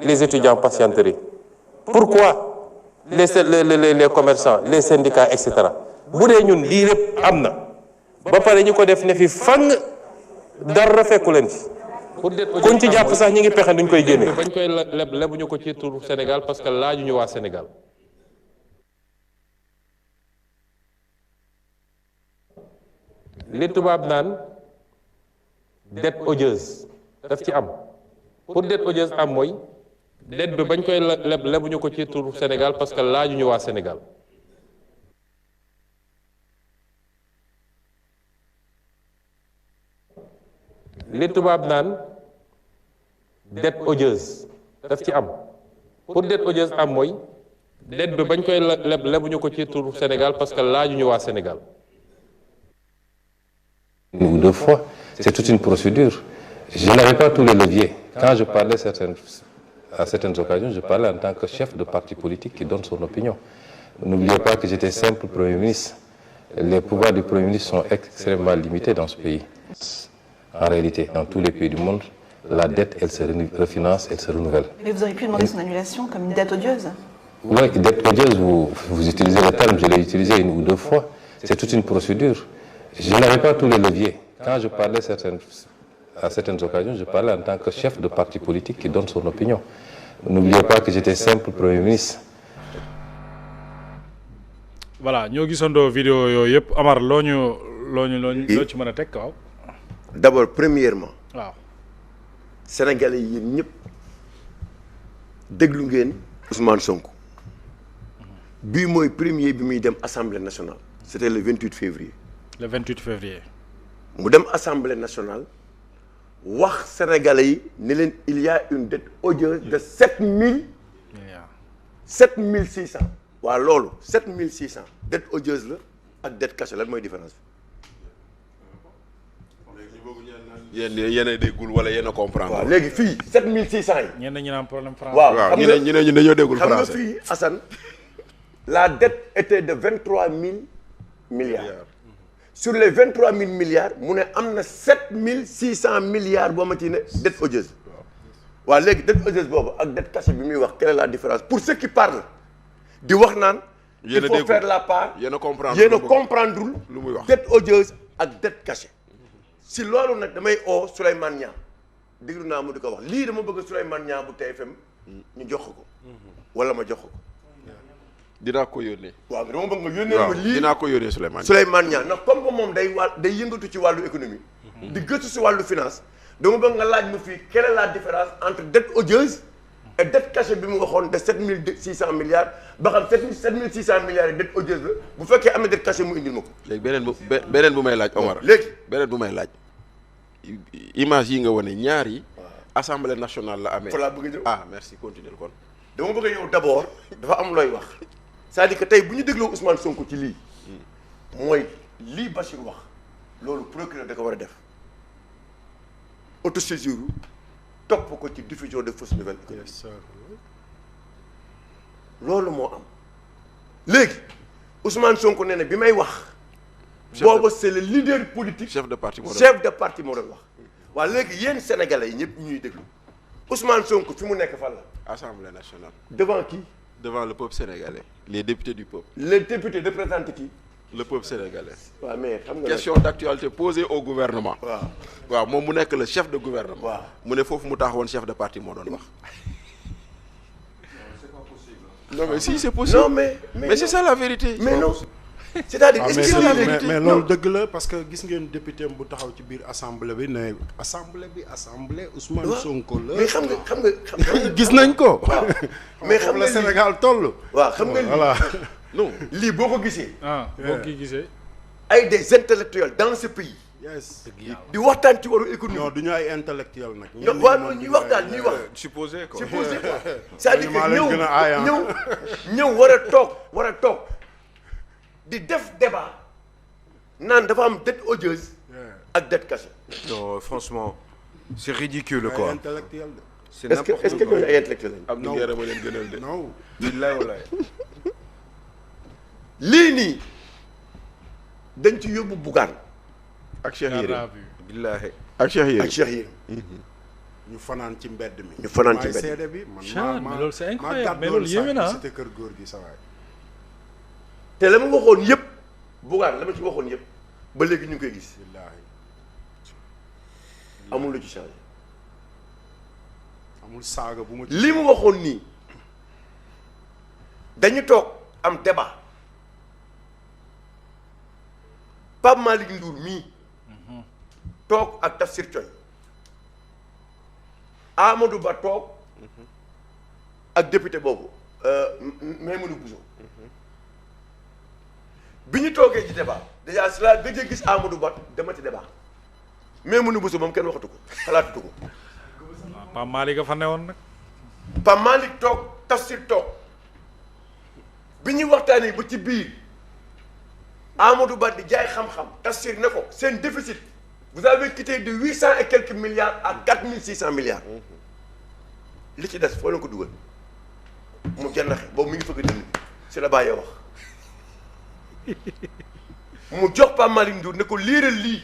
les étudiants patienteraient? Pourquoi les commerçants, les syndicats, etc. bu dee ñun lii lépp am na ba pare ñu ko def ne fi fang dara fekku leen fi kuñ ci jàpp sax ñi ngi pexe duñ koy génne. bañ koy lebuñu ko ci turu Sénégal parce que laajuñu waa Sénégal. li tubaab naan dette odieuse daf ci am pour dette odieuse am mooy dette bi bañ koy lebuñu ko ci turu Sénégal parce que laajuñu waa Sénégal. li tubaab naan dette odieuse daf ci am pour dette odieuse am mooy dette bi bañ koy lebuñu ko ci turu Sénégal parce que laajuñu waa Sénégal. Une ou deux fois, c'est toute une procédure. Je n'avais pas tous les leviers. Quand je parlais à certaines occasions, je parlais en tant que chef de parti politique qui donne son opinion. N'oubliez pas que j'étais simple Premier ministre. Les pouvoirs du Premier ministre sont extrêmement limités dans ce pays. En réalité, dans tous les pays du monde, la dette, elle se refinance, elle se renouvelle. Mais vous auriez pu demander son annulation comme une dette odieuse? Oui, dette odieuse, vous utilisez le terme, je l'ai utilisé une ou deux fois. C'est toute une procédure. Je n'avais pas tous les leviers. Quand je parlais à certaines occasions, je parlais en tant que chef de parti politique qui donne son opinion. N'oubliez pas que j'étais simple Premier ministre. Voilà, ñoo gisandoo vidéo yooyu yëpp Amar loo ci mën a teg waaw. D'abord premièrement. waaw. Sénégalais yi yéen ñëpp déglu ngeen Ousmane Sonko. bii mooy premier bi muy dem Assemblée nationale. C'était le 28 février. Le 28 février. mu dem Assemblée nationale wax Sénégalais yi ne leen il y a une dette odieuse de 7600. waaw loolu 7600 dette odieuse la ak dette cachée lan mooy différence bi. yéen a déggul wala yéen a comprendre. waaw léegi fii 7600 yi. ñenn ñi naan problème français. waaw ñu ne dañoo déggul français. xam nga fii Assane la dette était de 23 000 milliards. Sur les 23 000 milliards mu ne am na 7 600 milliards boo ma ci ne dette odieuse. waaw léegi dette odieuse boobu ak dette cachée bi muy wax quelle est la différence pour ceux qui parlent di wax naan. il faut faire la part yéen a comprendre lu muy wax dette odieuse ak dette cachée. si loolu nag damay oo Souleymane Niang déglu naa mu di ko wax lii dama bëgg Souleymane Niang bu TFM ñu jox ko wala ma jox ko. dinaa ko yónnee. waaw dama bëgg nga yónnee ma lii dinaa ko yónnee Souleymane Niang ndax comme que moom day yëngatu ci wàllu économie. di gëstu si wàllu finance. dama bëgg nga laaj ma fii quelle est la différence entre dette odieuse et dette cachée bi mu waxoon de 7600 milliards ba xam 7600 milliards yi dette odieuse la bu fekkee am na dette cachée mu indil ma ko. léegi beneen bu may laaj Omar. léegi beneen bu may laaj image yi nga wane ñaar yi. Assemblée nationale la amee. fa laa bëgg a ñëw merci continuer kon. dama bëgg a ñëw d'abord dafa am looy wax. c'est-à-dire que tey bu ñu dégloo Ousmane Sonko ci lii mooy lii Bachir wax loolu procureur da ko war a def autosaisir topp ko ci diffusion de fausses nouvelles économiques loolu moo am léegi Ousmane Sonko nee na bi may wax booba c'est le leader politique chef de parti moo doon wax waaw léegi yéen sénégalais yi ñëpp ñuy déglu Ousmane Sonko fi mu nekk fan la Assemblée nationale devant qui devant le peuple sénégalais les députés du peuple. les députés représentent qui. le peuple sénégalais. waaw mais xam nga question d'actualité posée au gouvernement. waaw moom mu nekk le chef de gouvernement. waaw mu ne foofu mu taxawoon chef de parti moo doon wax. non mais si c'est possible. non mais c'est ça la vérité. mais non c'est-à-dire est-ce que c'est la vérité mais loolu dëgg la parce que gis ngeen député bu taxaw ci biir assemblée bi ne assemblée Ousmane Sonko la. mais xam nga gis nañ ko. mais xam nga la Sénégal toll. waaw xam nga voilà. non lii boo ko gisee. boo ko gisee. ay des intellectuels dans ce pays. yes di waxtaan ci waru économie. non du ñu ay intellectuels nag. ñoom waaw ñuy wax daal ñuy wax. supposé quoi c'est-à-dire que ñëw war a toog di def débat naan dafa am dette odieuse ak dette cachée. non franchement c'est ridicule quoi. intellectuel de. c'est n'importe quoi est-ce que ñooñu ay intellectuels lañu. am na yére ma leen gënal de. non. billaay wallaay. lii nii dañ ci yóbbu Bougane ak Cheikh Yérim billaahi ak Cheikh Yérim ak Cheikh Yérim ñu fanaan ci mbedd mi. ñu fanaan ci mbedd mi seede bi mais loolu c'est incroyable mais loolu yéeme na cité kër góor gi sa waay. te la ma waxoon yëpp Bougane la ma ci waxoon yëpp ba léegi ñu ngi koy gis. billaahi amul lu ci changé. amul saaga bu ma. li mu waxoon nii dañu toog am débat Pape Malick Ndour mii toog ak Tafsir Coy Amadou Ba toog ak député boobu Maimouna Bousso bi ñu toogee ci débat déjà si la gëj a gis Amadou Ba dama ci débat Maimouna Bousso moom kenn waxatu ko xalaatutu ko. Pape Malick a fa newoon nag. Pape Malick toog Tafsir toog bi ñuy waxtaanee ba ci biir Amadou Ba di jaay xam-xam Tafsir ne ko seen déficit vous avez quitté de 800 et quelques milliards à 4600 milliards li ci des foo leen ko dugal mu jëndaxe boobu mi ngi fëgg dënn bi si la bàyyee wax mu jox Pape Malick Ndour ne ko liiral lii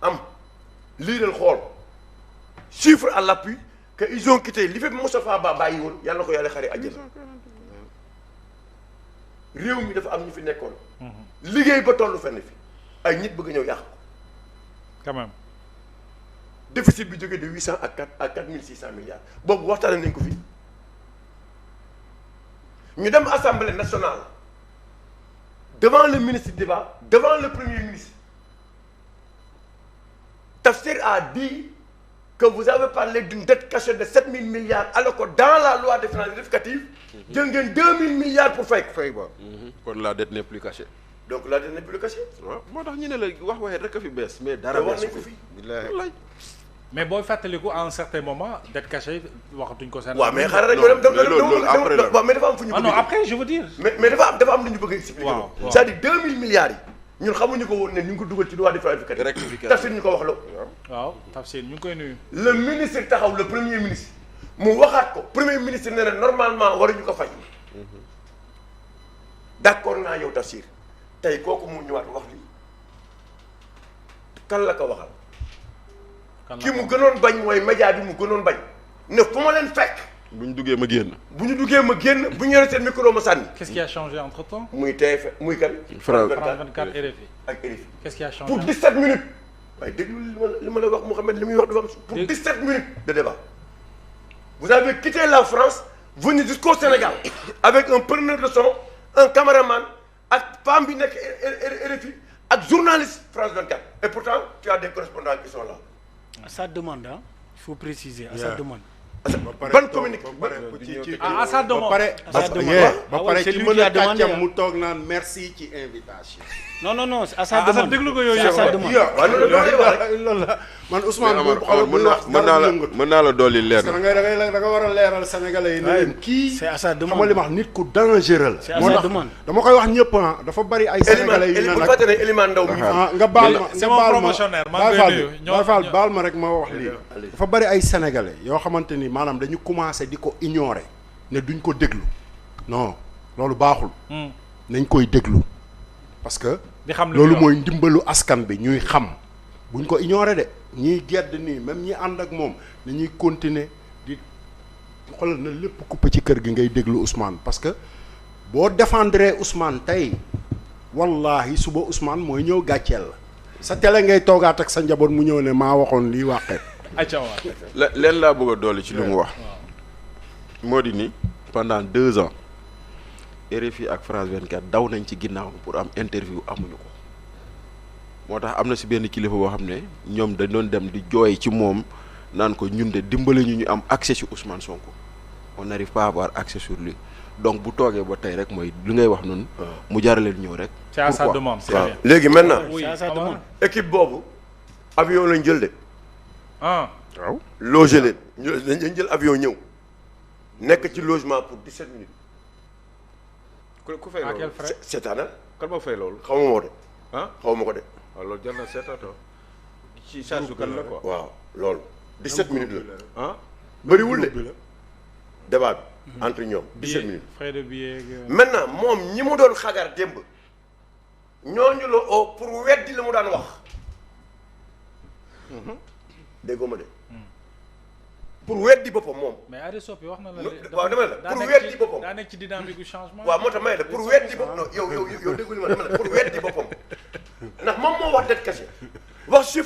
am liiral xool chiffre à l'appui que ils ont quitté li fi Moustapha Ba bàyyi woon yàlla na ko yàlla xare àjjana réew mi dafa am ñu fi nekkoon liggéey ba tollu fenn fi ay nit bëgg ñëw yàq ko quand même déficit bi jógee de 800 à 4600 milliards boobu waxtaanee nañ ko fi ñu dem assemblée nationale devant le ministre débat devant le premier ministre Tafsir a dit que vous avez parlé d'une dette cachée de 7000 milliards alors que dans la loi des finances rectificative jël ngeen 2000 milliards pour fay ko. kon la dette n'est plus cachée. donc la dette n'est plus cachée. waaw moo tax ñu ne la wax waxee rek a fi bees mais dara wax nañ beesu ko fi. fi. billahi. mais booy fàttaliku à un certain moment dette cachée waxatuñ ko seen. waaw mais xaaral rek loolu après la. waaw mais dafa am fu ñu. ah non après je veux dire. mais dafa am lu ñu bëgg a expliquer. waaw c'est-à-dire 2000 milliards yi ñun xamuñu ko woon ne ñu ngi ko dugal ci loi de finances rectificative. Tafsir ñu ko wax la. waaw Tafsir ñu ngi koy nuyu. le ministre taxaw le premier ministre mu waxaat ko premier ministre ne na normalement waruñu ko fay. d'accord naa yow Tafsir tey kooku mu ñëwaat wax lii kan la ko waxal. ki mu gënoon bañ mooy média bi mu gënoon bañ. ne fu ma leen fekk. bu ñu duggee ma génn. bu ñu duggee ma génn bu ñu yore seen micro ma sànni. Qu'est-ce qui a changé entre temps. muy TF muy kan. France 24 RFI. ak RFI. Qu'est-ce qui a changé. pour 17 minutes. waaye déglu li ma la wax Mouhamed li muy wax dafa am pour 17 minutes de débat. vous avez quitté la France venu jusqu'au Sénégal avec un preneur de son un caméraman ak femme bi nekk RFI ak journaliste France 24 et pourtant tu as des correspondants qui sont là. À sa demande, hein? Il faut préciser, à sa demande. Ban communiqué à sa demande. ba pare ci mën a kàccam mu toog naan merci ci invitation. Non, à sa demande. déglu ko yooyu à sa demande. loolu la man Ousmane mën naa la dolli leer parce que da nga war a leeral sénégalais yi ne leen kii C'est à sa xam nga demande. li ma wax nit ku dangereux la. C'est à moo sa tax demande. dama koy wax ñëpp ah dafa bari ay sénégalais yu ne bu nag fàtte ne Elimane Ndaw mi nga baal ma c'est mon promotionnaire maa ngi koy nuyu Baye Fall baal ma rek ma wax lii dafa bari ay sénégalais yoo xamante ni maanaam dañu commencé di ko ignorer ne duñ ko déglu non loolu baaxul nañ koy déglu parce que di xam loolu mooy ndimbalu askan bi ñuy xam buñ ko ignorer de ñiy gedd nii même ñi ànd ak moom dañuy continuer di xoolal na lépp coupé ci kër gi ngay déglu Ousmane parce que boo défendre Ousmane tey wallahi suba Ousmane mooy ñëw gàcceel la sa télé ngay toogaat ak sa njaboot mu ñëw ne maa waxoon lii waxee leen laa bëgg a dolli ci lu mu wax moo di ni pendant 2 ans RFI ak France 24 daw nañ ci ginnaaw pour am interview amuñu ko moo tax am na si benn kilifa boo xam ne ñoom dañ doon dem di jooy ci moom naan ko ñun de dimbali ñu am accès ci Ousmane Sonko on n'arrive pas à avoir accès sur lui donc bu toogee ba tey rek mooy li ngay wax noonu mu jaaraleen ñëw rek. c'est à sa demande. waaw léegi maintenant C'est à sa demande. équipe boobu avion lañ jël de ah waaw logé leen dañ jël avion ñëw nekk ci logement pour 17 minutes. ku fay à quel loolu frais. seetaana kan moo fay loolu xaw ma ko de ah xaw ma ko de waaw loolu jar na seetaatoo ci charge kan la quoi waaw loolu 17 minutes la ah bëriwul de débat bi entre ñoom 17 minutes. frais de billet. maintenant moom ñi mu doon xagar démb ñooñu la oo pour weddi la mu daan wax déggoo ma de pour weddi boppam moom. mais Adé Sopi wax na la waaw dama la pour weddi boppam daa nekk ci dynamique du changement. waaw moo tax may la pour weddi boppam non yow déggul ma dama la pour weddi boppam ndax moom moo wax dette cachée wax chiffre